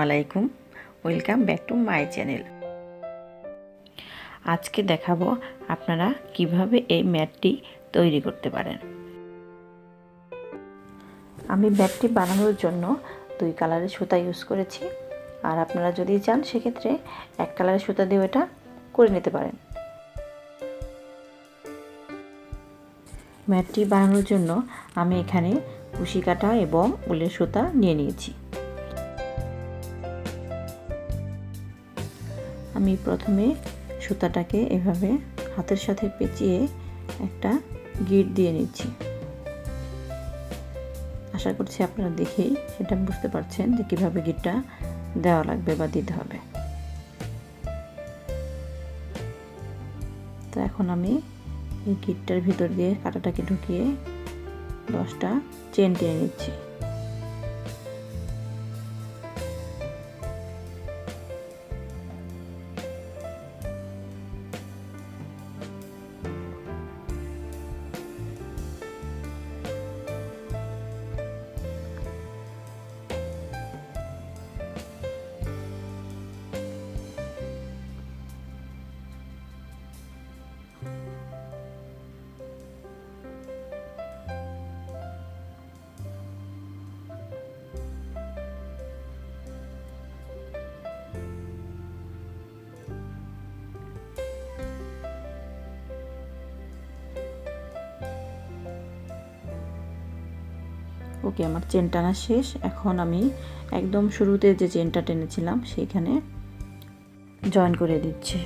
আলাইকুম, welcome back to my channel. আজকে দেখাবো আপনারা কিভাবে এই ম্যাটটি তৈরি করতে পারেন। আমি ম্যাটটি বানানোর জন্য 2 কালারের সুতা ইউজ করেছি, আর আপনারা যদি চান সেক্ষেত্রে 1 কালারের সুতা দিয়ে এটা করে নিতে পারেন। ম্যাটটি বানানোর জন্য আমি এখানে কুশি কাঁটা এবং উলের সুতা নিয়ে নিয়েছি। আমি প্রথমে সুতাটাকে এভাবে হাতের সাথে পেঁচিয়ে একটা গিঁট দিয়ে নিচ্ছি। আশা করছি আপনারা দেখেই সেটা বুঝতে পারছেন যে কিভাবে গিঁটটা দেওয়া লাগবে বা দিতে হবে। তো এখন আমি এই গিঁটটার ভিতর দিয়ে কাঁটাটাকে ঢুকিয়ে 10টা চেন টেনে নিচ্ছি। ওকে, আমার চেন টানা শেষ। এখন আমি একদম শুরুতে যে চেনটা টেনেছিলাম সেইখানে জয়েন করে দিচ্ছি।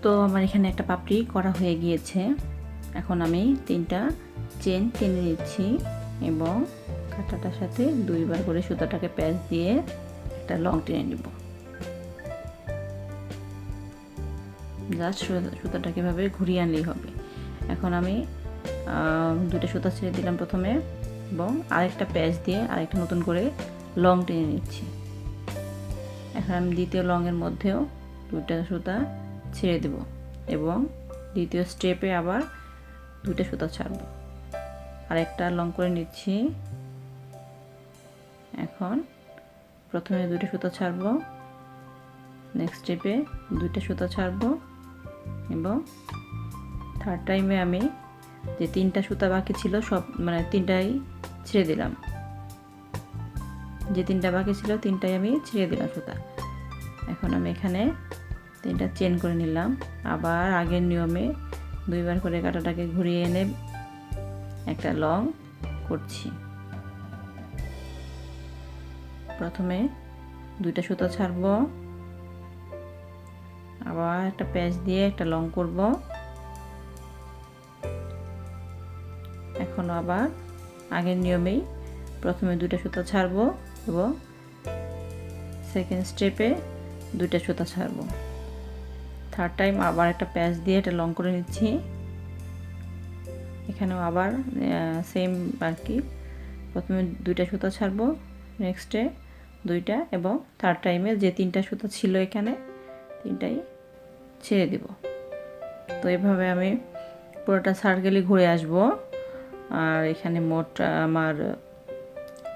তো আমার এখানে একটা পাপড়ি করা হয়ে গিয়েছে। এখন আমি 3টা চেন টেনে নিচ্ছি এবং কাঁটাটার সাথে 2বার করে সুতাটাকে প্যাঁচ দিয়ে একটা লং টেনে নিব। জাস্ট সুতাটাকে এভাবে ঘুরিয়ে আনলেই হবে। এখন আমি 2টা সুতা ছেড়ে দিলাম প্রথমে এবং আরেকটা প্যাঁচ দিয়ে আরেকটা নতুন করে লং টেনে নিচ্ছি। এখন আমি দ্বিতীয় লংয়ের মধ্যেও 2টা সুতা ছেড়ে দেব এবং দ্বিতীয় স্টেপে আবার 2টা সুতা ছাড়বো। আরেকটা লং করে নিচ্ছি। এখন প্রথমে 2টা সুতা ছাড়বো, নেক্সট স্টেপে 2টা সুতা ছাড়বো এবং থার্ড টাইমে আমি যে 3টা সুতা বাকি ছিল সব মানে 3টাই ছেড়ে দিলাম। যে 3টা বাকি ছিল 3টাই আমি ছেড়ে দিলাম সুতা। এখন আমি এখানে 3টা চেন করে নিলাম। আবার আগের নিয়মে 2বার করে কাঁটাটাকে ঘুরিয়ে এনে একটা লং করছি। প্রথমে 2টা সুতা ছাড়বো, আবার একটা প্যাঁচ দিয়ে একটা লং করব। এখন আবার আগের নিয়মেই প্রথমে 2টা সুতা ছাড়বো এবং সেকেন্ড স্টেপে 2টা সুতা ছাড়বো। থার্ড টাইম আবার একটা প্যাঁচ দিয়ে এটা লং করে নিচ্ছি। এখানেও আবার সেম আর কি, প্রথমে 2টা সুতা ছাড়বো, নেক্সটে 2টা এবং থার্ড টাইমে যে 3টা সুতা ছিল এখানে 3টাই ছেড়ে দিব। তো এইভাবে আমি পুরোটা সার্কেলে ঘুরে আসব। আর এখানে মোট আমার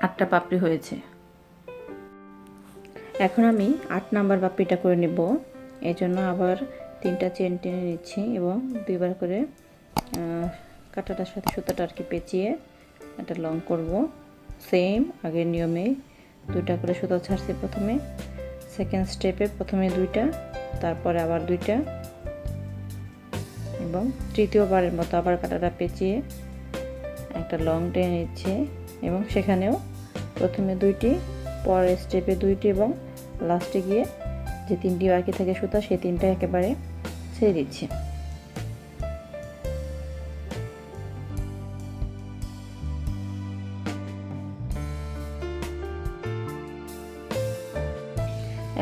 8টা পাপড়ি হয়েছে। এখন আমি 8 নাম্বার পাপড়িটা করে নেব। এই জন্য আবার 3টা চেন টেনে নিচ্ছি এবং 2বার করে কাঁটাটার সাথে সুতাটা আর কি পেঁচিয়ে একটা লং করব। সেম আগের নিয়মে 2টা করে সুতা ছাড়ছি প্রথমে, সেকেন্ড স্টেপে প্রথমে 2টা, তারপরে আবার 2টা এবং তৃতীয়বারের মতো আবার কাঁটাটা পেঁচিয়ে একটা লং টেনে নিচ্ছে এবং সেখানেও প্রথমে 2টি, পরের স্টেপে 2টি এবং লাস্টে গিয়ে যে 3টি বাকি থাকে সুতা সেই 3টা একেবারে ছেড়ে দিচ্ছি।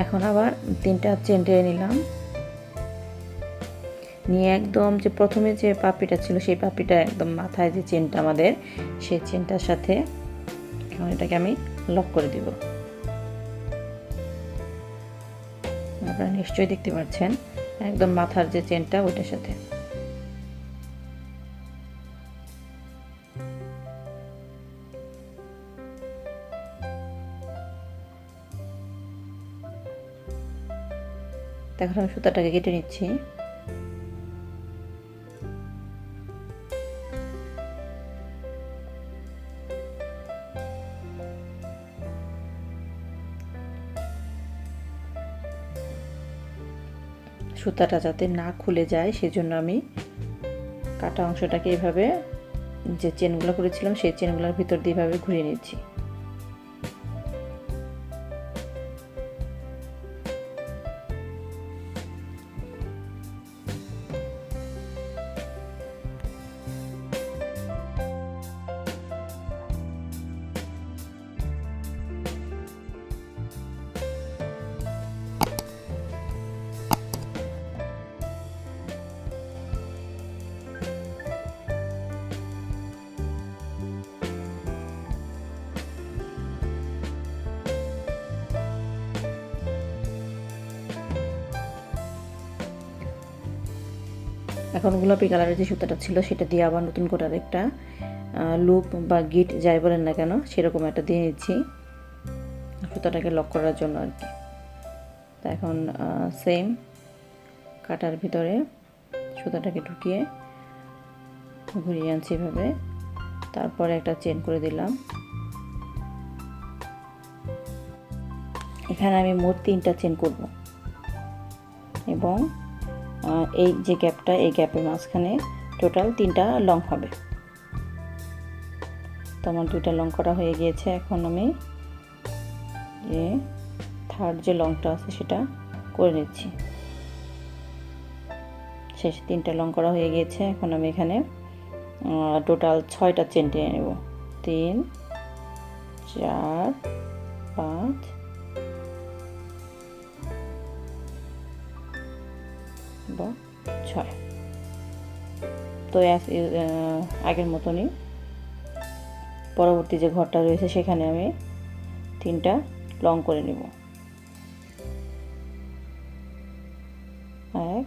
এখন আবার 3টা চেন টেনে নিলাম, নিয়ে একদম যে প্রথমে যে পাপড়িটা ছিল সেই পাপড়িটা একদম মাথায় যে চেনটা আমাদের সেই চেনটার সাথে এখন এটাকে আমি লক করে দিব। আপনারা নিশ্চয়ই দেখতে পাচ্ছেন একদম মাথার যে চেনটা ওইটার সাথে। এখন আমি সুতাটাকে কেটে নিচ্ছি। সুতাটা যাতে না খুলে যায় সেজন্য আমি কাটা অংশটাকে এভাবে যে চেনগুলো করেছিলাম সেই চেনগুলোর ভিতর দিয়ে এভাবে ঘুরিয়ে নিচ্ছি। এখন গোলাপি কালারের যে সুতাটা ছিল সেটা দিয়ে আবার নতুন করে আরেকটা লুপ বা গিট যাই বলেন না কেন সেরকম একটা দিয়ে নিচ্ছি সুতাটাকে লক করার জন্য আর কি। তা এখন সেম কাটার ভিতরে সুতাটাকে ঢুকিয়ে ঘুরিয়ে আনছি এভাবে, তারপরে একটা চেন করে দিলাম। এখানে আমি মোট 3টা চেন করব এবং এই যে গ্যাপটা এই গ্যাপের মাঝখানে টোটাল 3টা লং হবে। তো আমার 2টা লং করা হয়ে গিয়েছে। এখন আমি যে থার্ড যে লংটা আছে সেটা করে নিচ্ছি। শেষ 3টা লং করা হয়ে গিয়েছে। এখন আমি এখানে টোটাল 6টা চেন টেনে নেব। 3 4 5 বা 6। তো আগের মতনই পরবর্তী যে ঘরটা রয়েছে সেখানে আমি 3টা লং করে নেব। 1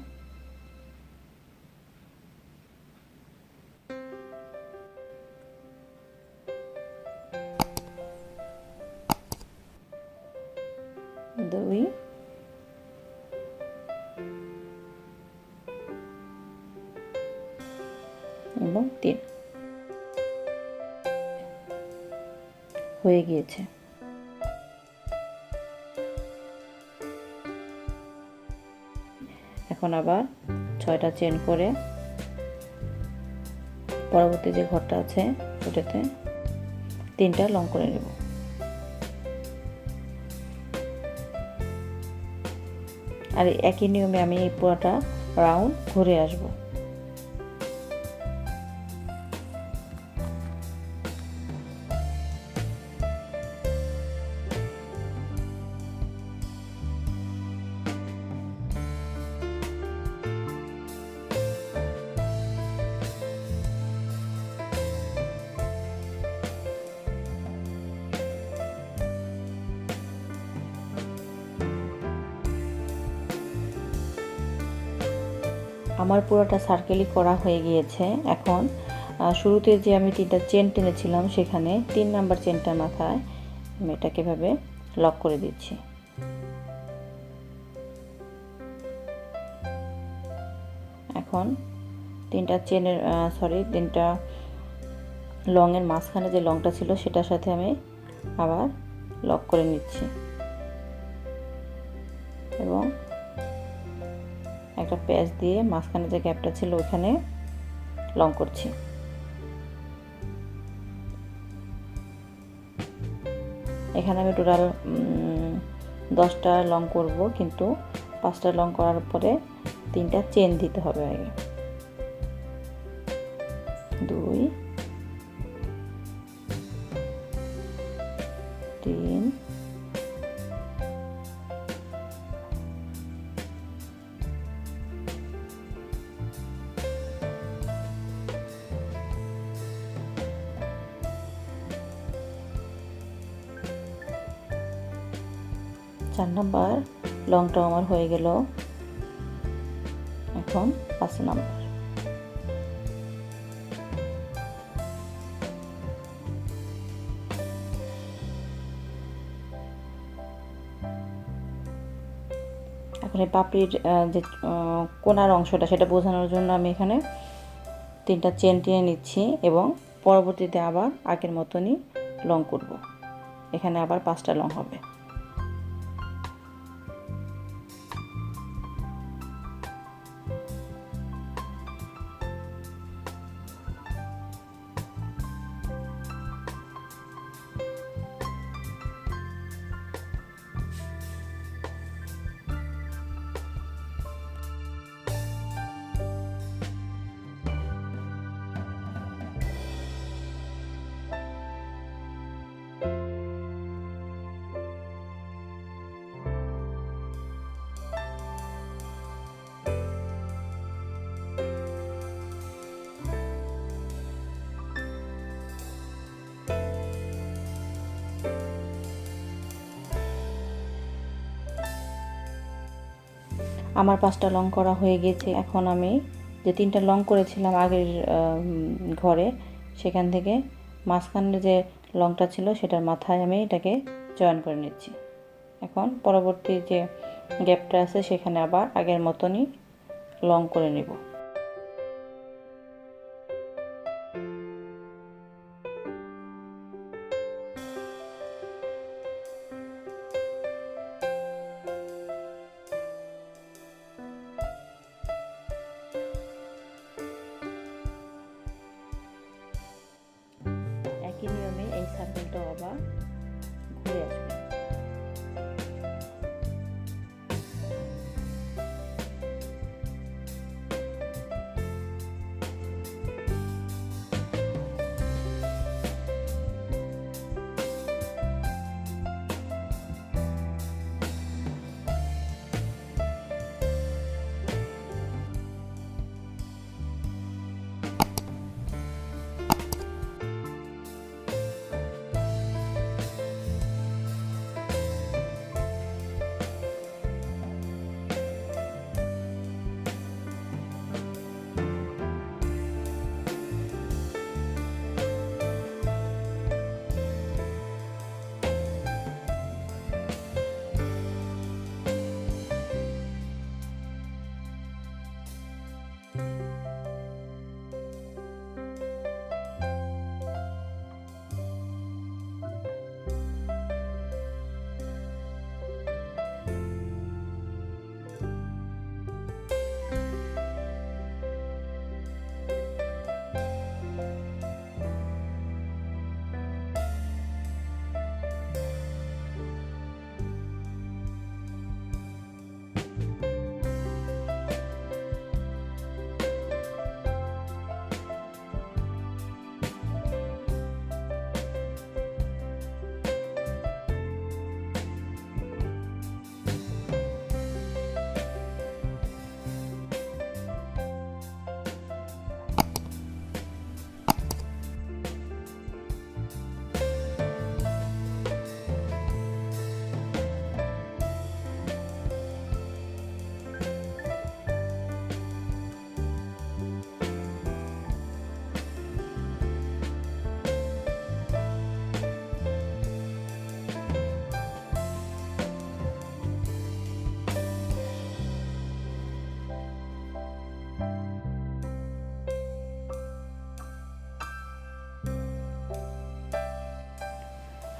2 এবং 3 হয়ে গিয়েছে। এখন আবার 6টা চেন করে পরবর্তী যে ঘরটা আছে ওটাতে 3টা লং করে নেব। আর একই নিয়মে আমি এই পুরোটা রাউন্ড ঘুরে আসব। আমার পুরোটা সার্কেলই করা হয়ে গিয়েছে। এখন শুরুতে যে আমি 3টা চেন টেনেছিলাম সেখানে 3 নাম্বার চেনটার মাথায় আমি এটাকে এভাবে লক করে দিচ্ছি। এখন 3টা চেনের 3টা লং এর মাঝখানে যে লংটা ছিল সেটার সাথে আমি আবার লক করে নিচ্ছি এবং একটা প্যাচ দিয়ে মাঝখানে যে গ্যাপটা ছিল ওখানে লং করছি। এখানে আমি টোটাল 10টা লং করব, কিন্তু 5টা লং করার পরে 3টা চেন দিতে হবে আগে। 2 3 4 4 নাম্বার লংটাও আমার হয়ে গেল। এখন 5 নাম্বার। এখন এই পাপড়ির যে কোণার অংশটা সেটা বোঝানোর জন্য আমি এখানে 3টা চেন টেনে নিচ্ছি এবং পরবর্তীতে আবার আগের মতনই লং করব। এখানে আবার 5টা লং হবে। আমার 5টা লং করা হয়ে গেছে। এখন আমি যে 3টা লং করেছিলাম আগের ঘরে, সেখান থেকে মাঝখানে যে লংটা ছিল সেটার মাথায় আমি এটাকে জয়েন করে নিচ্ছি। এখন পরবর্তী যে গ্যাপটা আছে সেখানে আবার আগের মতনই লং করে নেব। একই নিয়মে এই সার্কেলটাও আবার ঘুরে আসবে।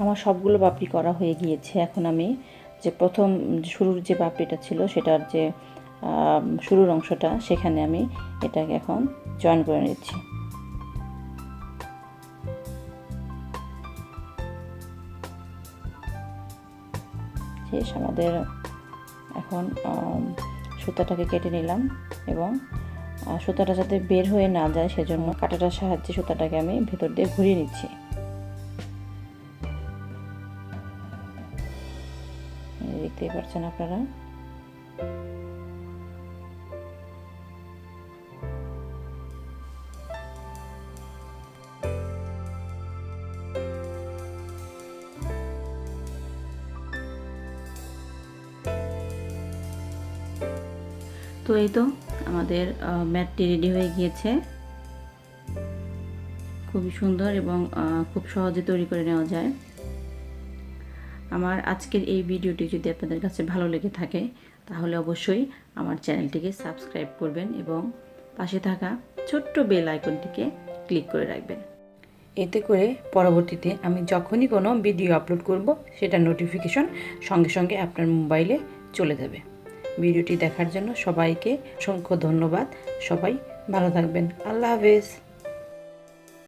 আমার সবগুলো পাপড়ি করা হয়ে গিয়েছে। এখন আমি যে প্রথম শুরুর যে পাপড়িটা ছিল সেটার যে শুরুর অংশটা, সেখানে আমি এটাকে এখন জয়েন করে নিচ্ছি। শেষ আমাদের। এখন সুতাটাকে কেটে নিলাম এবং সুতাটা যাতে বের হয়ে না যায় সেজন্য কাঁটাটার সাহায্যে সুতাটাকে আমি ভেতর দিয়ে ঘুরিয়ে নিচ্ছি। দেখতেই পাচ্ছেন আপনারা। তো এই তো আমাদের ম্যাটটি রেডি হয়ে গিয়েছে। খুবই সুন্দর এবং খুব সহজে তৈরি করে নেওয়া যায়। আমার আজকের এই ভিডিওটি যদি আপনাদের কাছে ভালো লেগে থাকে তাহলে অবশ্যই আমার চ্যানেলটিকে সাবস্ক্রাইব করবেন এবং পাশে থাকা ছোট্ট বেল আইকনটিকে ক্লিক করে রাখবেন। এতে করে পরবর্তীতে আমি যখনই কোনো ভিডিও আপলোড করব সেটা নোটিফিকেশন সঙ্গে সঙ্গে আপনার মোবাইলে চলে যাবে। ভিডিওটি দেখার জন্য সবাইকে অসংখ্য ধন্যবাদ। সবাই ভালো থাকবেন। আল্লাহ হাফেজ।